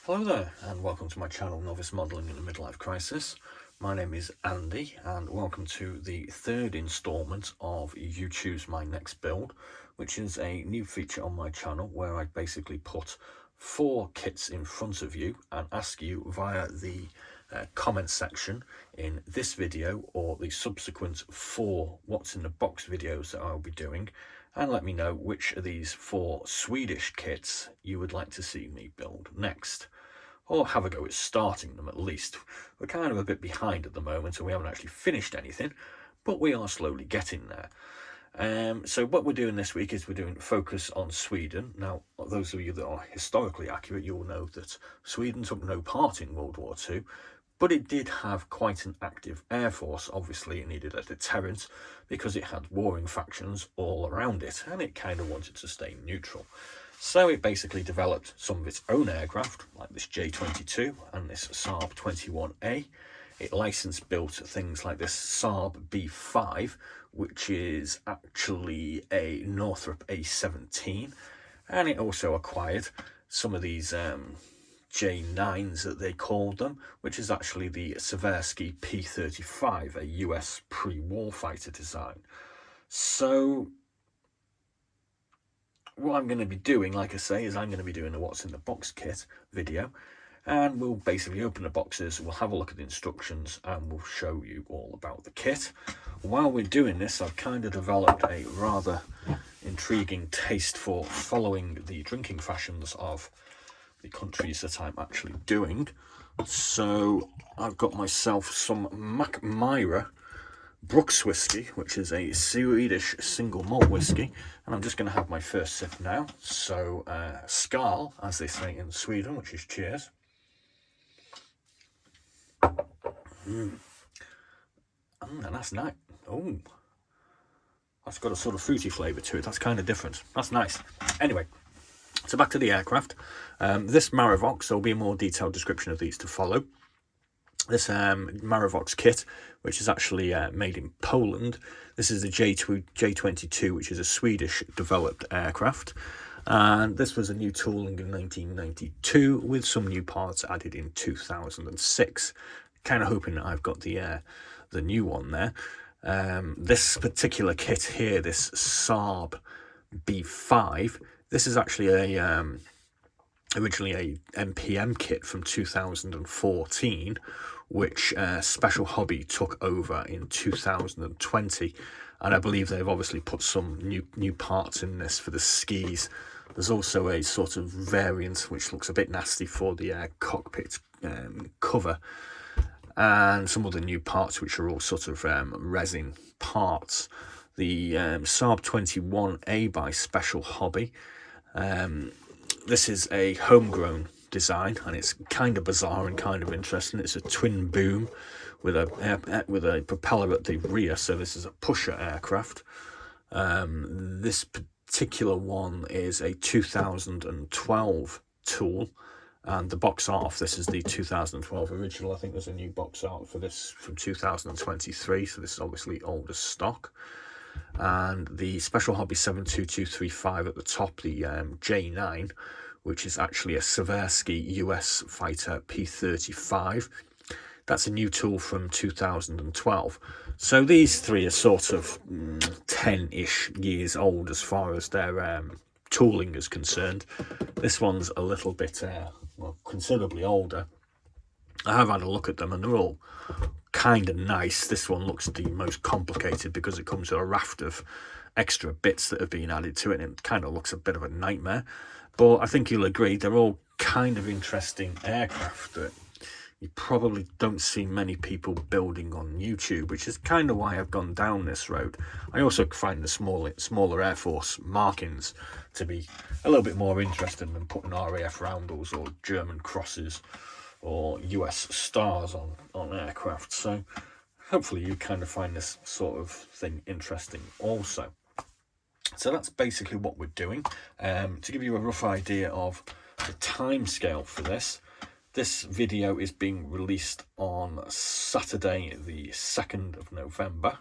Hello there and welcome to my channel Novice Modelling in a Midlife Crisis. My name is Andy and welcome to the third instalment of You Choose My Next Build, which is a new feature on my channel where I basically put 4 kits in front of you and ask you via the comment section in this video or the subsequent 4 what's in the box videos that I'll be doing, and let me know which of these 4 Swedish kits you would like to see me build next, or have a go at starting them at least. We're kind of a bit behind at the moment and we haven't actually finished anything, but we are slowly getting there. So what we're doing this week is we're doing focus on Sweden. Now, those of you that are historically accurate, you'll know that Sweden took no part in World War II, but it did have quite an active air force. Obviously, it needed a deterrent because it had warring factions all around it, and it kind of wanted to stay neutral. So it basically developed some of its own aircraft, like this J-22 and this Saab 21A. It licensed built things like this Saab B5, which is actually a Northrop A-17, and it also acquired some of these J9s that they called them, which is actually the Svenska P-35, a US pre-war fighter design. So what I'm going to be doing, like I say, is I'm going to be doing a what's in the box kit video, and we'll basically open the boxes, we'll have a look at the instructions, and we'll show you all about the kit. While we're doing this, I've kind of developed a rather intriguing taste for following the drinking fashions of the countries that I'm actually doing. So I've got myself some Mackmyra Brooks whiskey, which is a Swedish single malt whiskey, and I'm just going to have my first sip now. So skål, as they say in Sweden, which is cheers. And that's nice. Oh, that's got a sort of fruity flavour to it. That's kind of different. That's nice. Anyway, so back to the aircraft. This Marovox, there'll be a more detailed description of these to follow. This Marovox kit, which is actually made in Poland. This is the J-22, which is a Swedish developed aircraft. And this was a new tooling in 1992 with some new parts added in 2006. Kind of hoping that I've got the new one there. This particular kit here, this Saab B5, this is actually a originally a MPM kit from 2014, which Special Hobby took over in 2020, and I believe they've obviously put some new parts in this for the skis. There's also a sort of variant which looks a bit nasty for the cockpit cover, and some other new parts which are all sort of resin parts. The Saab 21A by Special Hobby. This is a homegrown design, and it's kind of bizarre and kind of interesting. It's a twin boom with a propeller at the rear, so this is a pusher aircraft. This particular one is a 2012 tool, and the box art of this is the 2012 original. I think there's a new box art for this from 2023, so this is obviously older stock. And the Special Hobby 72235 at the top, the J9, which is actually a Svenska US fighter P-35. That's a new tool from 2012. So these three are sort of 10-ish years old as far as their tooling is concerned. This one's a little bit, well, considerably older. I have had a look at them and they're all kind of nice. This one looks the most complicated because it comes with a raft of extra bits that have been added to it, and it kind of looks a bit of a nightmare. But I think you'll agree they're all kind of interesting aircraft that you probably don't see many people building on YouTube, which is kind of why I've gone down this road. I also find the smaller Air Force markings to be a little bit more interesting than putting RAF roundels or German crosses or US stars on aircraft. So hopefully you kind of find this sort of thing interesting also. So that's basically what we're doing. To give you a rough idea of the time scale for this video is being released on Saturday the 2nd of November.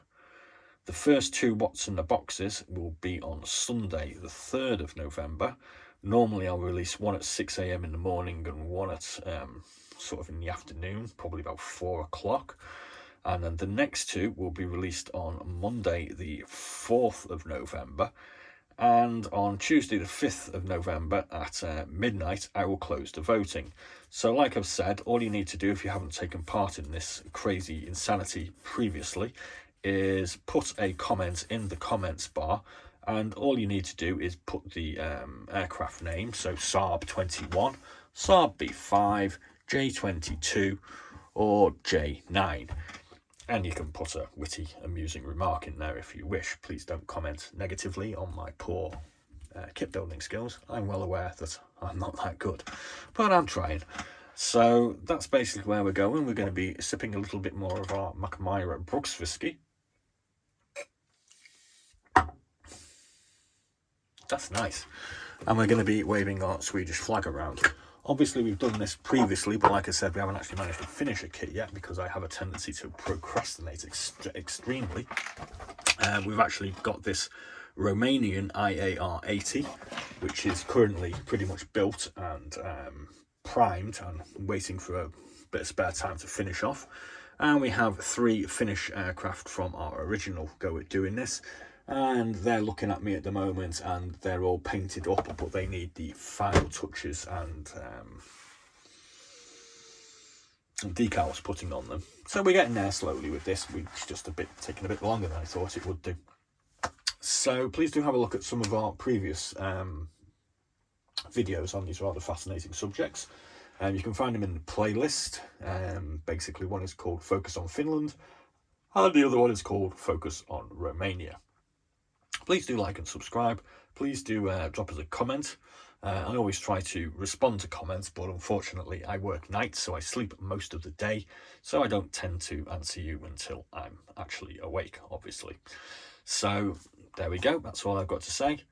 The first 2 what's in the boxes will be on Sunday the 3rd of November, Normally I'll release one at 6 a.m. in the morning and one at sort of in the afternoon, probably about 4 o'clock. And then the next two will be released on Monday the 4th of November. And on Tuesday the 5th of November at midnight, I will close the voting. So like I've said, all you need to do if you haven't taken part in this crazy insanity previously is put a comment in the comments bar. And all you need to do is put the aircraft name, so Saab 21, Saab B5, J22 or J9. And you can put a witty, amusing remark in there if you wish. Please don't comment negatively on my poor kit building skills. I'm well aware that I'm not that good, but I'm trying. So that's basically where we're going. We're going to be sipping a little bit more of our Mackmyra Brukswhisky. That's nice. And we're going to be waving our Swedish flag around. Obviously, we've done this previously, but like I said, we haven't actually managed to finish a kit yet because I have a tendency to procrastinate extremely. We've actually got this Romanian IAR 80, which is currently pretty much built and primed and waiting for a bit of spare time to finish off. And we have 3 Finnish aircraft from our original go at doing this. And they're looking at me at the moment and they're all painted up, but they need the final touches and decals putting on them. So we're getting there slowly with this. It's just taking a bit longer than I thought it would do. So please do have a look at some of our previous videos on these rather fascinating subjects. You can find them in the playlist. Basically, one is called Focus on Finland and the other one is called Focus on Romania. Please do like and subscribe. Please do drop us a comment. I always try to respond to comments, but unfortunately I work nights, so I sleep most of the day. So I don't tend to answer you until I'm actually awake, obviously. So there we go. That's all I've got to say.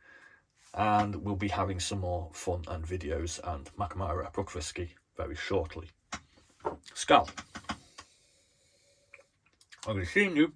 And we'll be having some more fun and videos and Mackmyra Brukswhisky very shortly. Skal. I'm going to see you.